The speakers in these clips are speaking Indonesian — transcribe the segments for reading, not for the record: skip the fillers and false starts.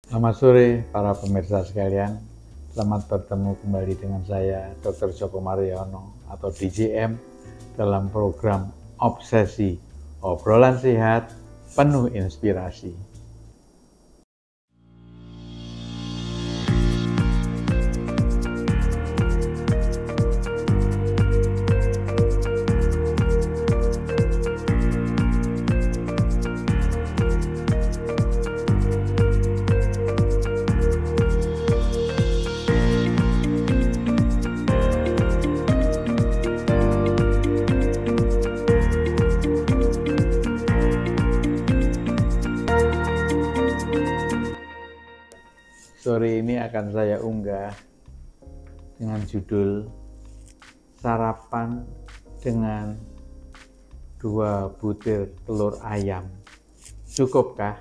Selamat sore para pemirsa sekalian. Selamat bertemu kembali dengan saya Dr. Joko Mariono atau DJM dalam program Obsesi, obrolan sehat penuh inspirasi. Sore ini akan saya unggah dengan judul Sarapan dengan 2 butir telur ayam. Cukupkah?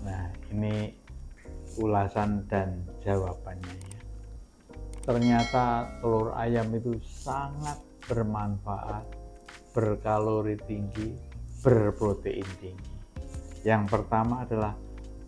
Nah, ini ulasan dan jawabannya ya. Ternyata telur ayam itu sangat bermanfaat, berkalori tinggi, berprotein tinggi. Yang pertama adalah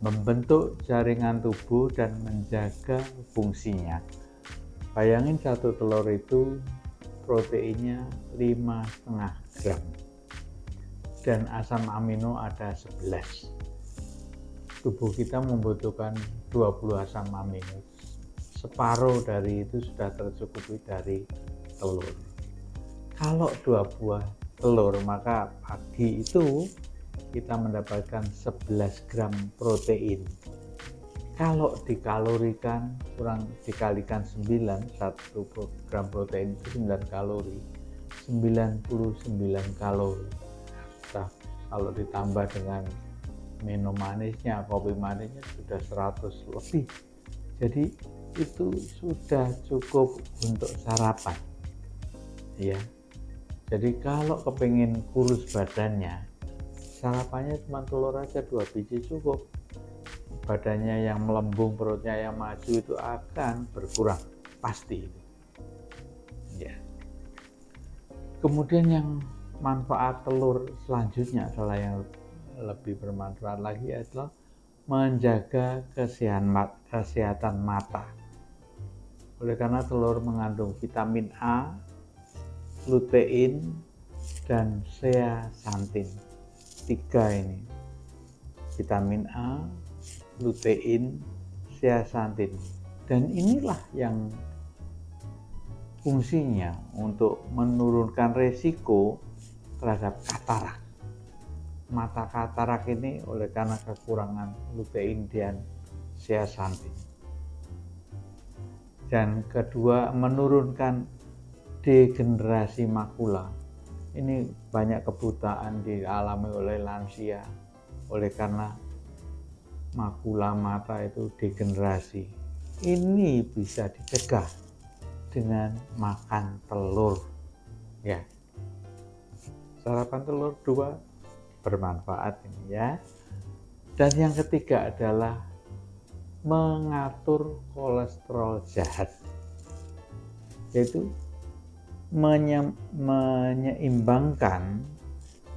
membentuk jaringan tubuh dan menjaga fungsinya. Bayangin satu telur itu proteinnya 5,5 gram dan asam amino ada 11. Tubuh kita membutuhkan 20 asam amino. Separuh dari itu sudah tercukupi dari telur. Kalau 2 buah telur, maka pagi itu kita mendapatkan 11 gram protein. Kalau dikalorikan, kurang dikalikan 9, 1 gram protein itu 9 kalori, 99 kalori. Nah, kalau ditambah dengan minum manisnya, kopi manisnya sudah 100 lebih. Jadi itu sudah cukup untuk sarapan ya. Jadi kalau kepingin kurus badannya, sarapannya cuma telur aja 2 biji cukup. Badannya yang melembung, perutnya yang maju itu akan berkurang pasti ya. Kemudian yang manfaat telur selanjutnya adalah yang lebih bermanfaat lagi adalah menjaga kesehatan mata. Oleh karena telur mengandung vitamin A, lutein, dan zeaxanthin. 3 ini, vitamin A, lutein, zeaxanthin, dan inilah yang fungsinya untuk menurunkan resiko terhadap katarak. Mata katarak ini oleh karena kekurangan lutein dan zeaxanthin. Dan kedua, menurunkan degenerasi makula. Ini banyak kebutaan dialami oleh lansia oleh karena makula mata itu degenerasi. Ini bisa dicegah dengan makan telur ya. Sarapan telur 2 bermanfaat ini ya. Dan yang ketiga adalah mengatur kolesterol jahat, yaitu menyeimbangkan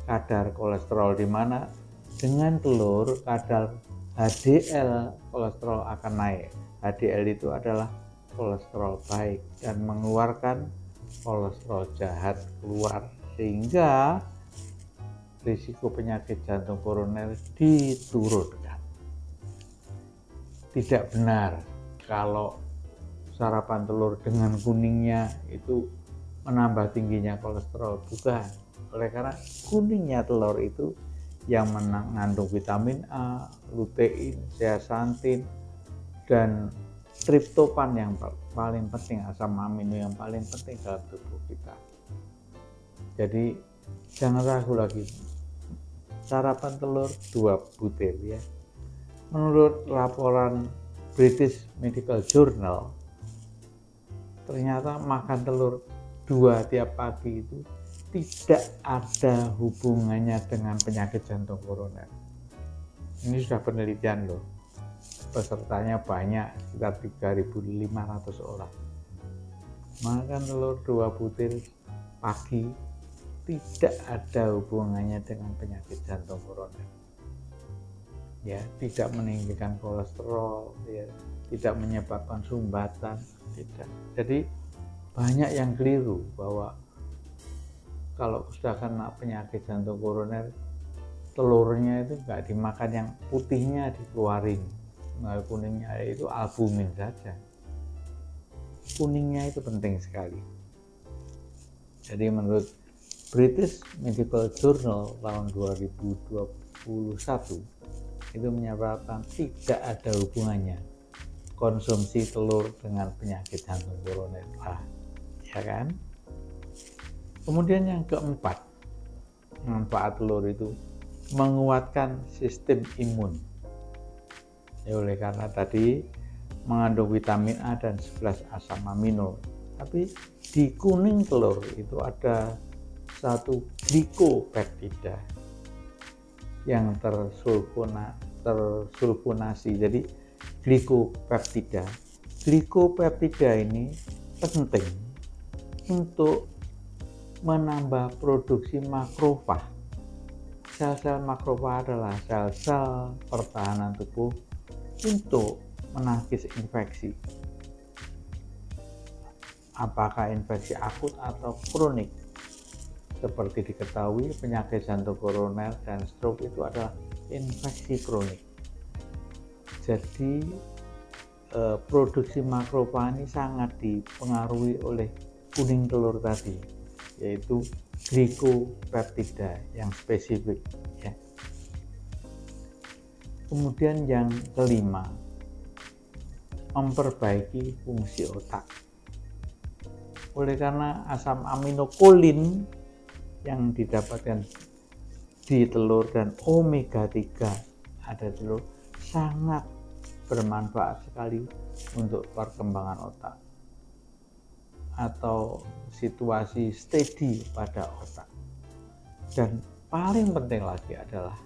kadar kolesterol, di mana dengan telur kadar HDL kolesterol akan naik. HDL itu adalah kolesterol baik dan mengeluarkan kolesterol jahat keluar, sehingga risiko penyakit jantung koroner diturunkan. Tidak benar kalau sarapan telur dengan kuningnya itu menambah tingginya kolesterol, bukan. Oleh karena kuningnya telur itu yang mengandung vitamin A, lutein, zeaxanthin, dan triptofan yang paling penting, asam amino yang paling penting dalam tubuh kita. Jadi jangan ragu lagi, sarapan telur 2 butir ya. Menurut laporan British Medical Journal, ternyata makan telur 2 tiap pagi itu tidak ada hubungannya dengan penyakit jantung koroner. Ini sudah penelitian loh. Pesertanya banyak, sekitar 3.500 orang. Makan telur 2 butir pagi tidak ada hubungannya dengan penyakit jantung koroner. ya, tidak meninggikan kolesterol, ya, tidak menyebabkan sumbatan, tidak. Jadi banyak yang keliru bahwa kalau sudah kena penyakit jantung koroner, telurnya itu nggak dimakan, yang putihnya dikeluarin, nah kuningnya itu albumin saja. Kuningnya itu penting sekali. Jadi menurut British Medical Journal tahun 2021 itu menyebabkan tidak ada hubungannya konsumsi telur dengan penyakit jantung koroner, ya kan? Kemudian yang keempat, manfaat telur itu menguatkan sistem imun. Ya, oleh karena tadi mengandung vitamin A dan 11 asam amino. Tapi di kuning telur itu ada satu glikopeptida yang tersulfonasi. Jadi glikopeptida ini penting untuk menambah produksi makrofag. Sel-sel makrofag adalah sel-sel pertahanan tubuh untuk menangkis infeksi, apakah infeksi akut atau kronik. Seperti diketahui, penyakit jantung koroner dan stroke itu adalah infeksi kronik. Jadi produksi makrofag ini sangat dipengaruhi oleh kuning telur tadi, yaitu glikopeptida yang spesifik, ya. Kemudian yang kelima, memperbaiki fungsi otak. Oleh karena asam amino kolin yang didapatkan di telur dan omega 3 ada di telur sangat bermanfaat sekali untuk perkembangan otak atau situasi steady pada otak. Dan paling penting lagi adalah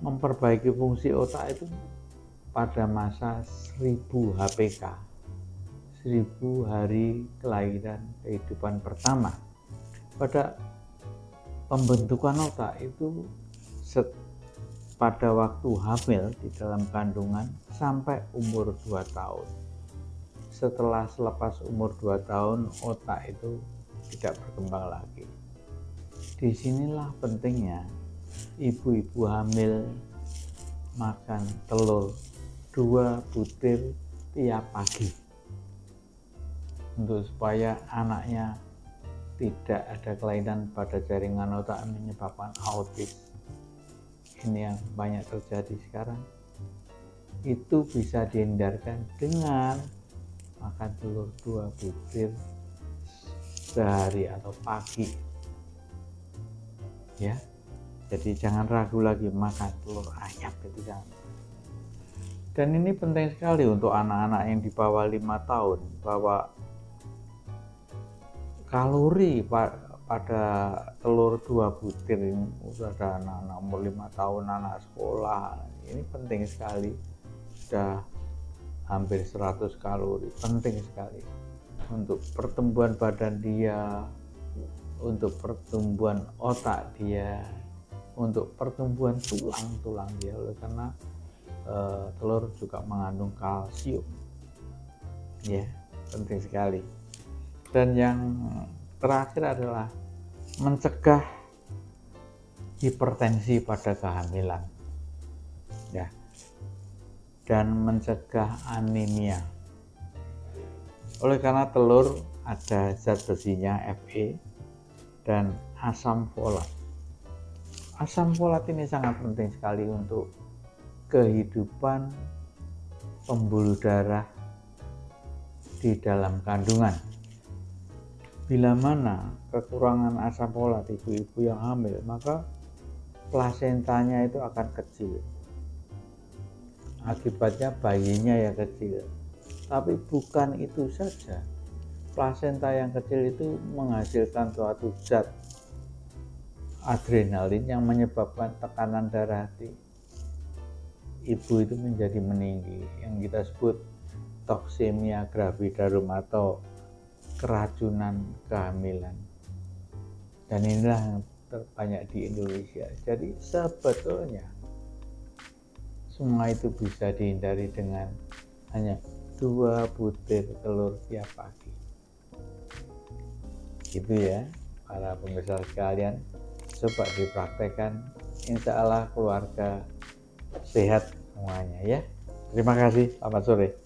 memperbaiki fungsi otak itu pada masa 1000 HPK, 1000 hari kelahiran kehidupan pertama. Pada pembentukan otak itu pada waktu hamil di dalam kandungan sampai umur 2 tahun. Selepas umur 2 tahun otak itu tidak berkembang lagi. Disinilah pentingnya ibu-ibu hamil makan telur 2 butir tiap pagi untuk supaya anaknya tidak ada kelainan pada jaringan otak menyebabkan autis. Ini yang banyak terjadi sekarang. Itu bisa dihindarkan dengan makan telur 2 butir sehari atau pagi, ya. Jadi jangan ragu lagi makan telur ayam itu, jangan. Dan ini penting sekali untuk anak-anak yang di bawah 5 tahun, bahwa kalori pada telur 2 butir ini, sudah ada anak-anak umur 5 tahun, anak sekolah, ini penting sekali, sudah hampir 100 kalori, penting sekali untuk pertumbuhan badan dia, untuk pertumbuhan otak dia, untuk pertumbuhan tulang-tulang dia, oleh karena telur juga mengandung kalsium, ya, penting sekali. Dan yang terakhir adalah mencegah hipertensi pada kehamilan, ya, dan mencegah anemia. Oleh karena telur ada zat besinya Fe dan asam folat. Asam folat ini sangat penting sekali untuk kehidupan pembuluh darah di dalam kandungan. Bila mana kekurangan asam folat ibu-ibu yang hamil, maka plasentanya itu akan kecil. Akibatnya bayinya yang kecil. Tapi bukan itu saja. Plasenta yang kecil itu menghasilkan suatu zat adrenalin yang menyebabkan tekanan darah di ibu itu menjadi meninggi, yang kita sebut toksemia gravidarum atau keracunan kehamilan. Dan inilah yang terbanyak di Indonesia. Jadi sebetulnya semua itu bisa dihindari dengan hanya 2 butir telur tiap pagi. Gitu ya para pemirsa sekalian, coba dipraktekkan, insya Allah keluarga sehat semuanya ya. Terima kasih, selamat sore.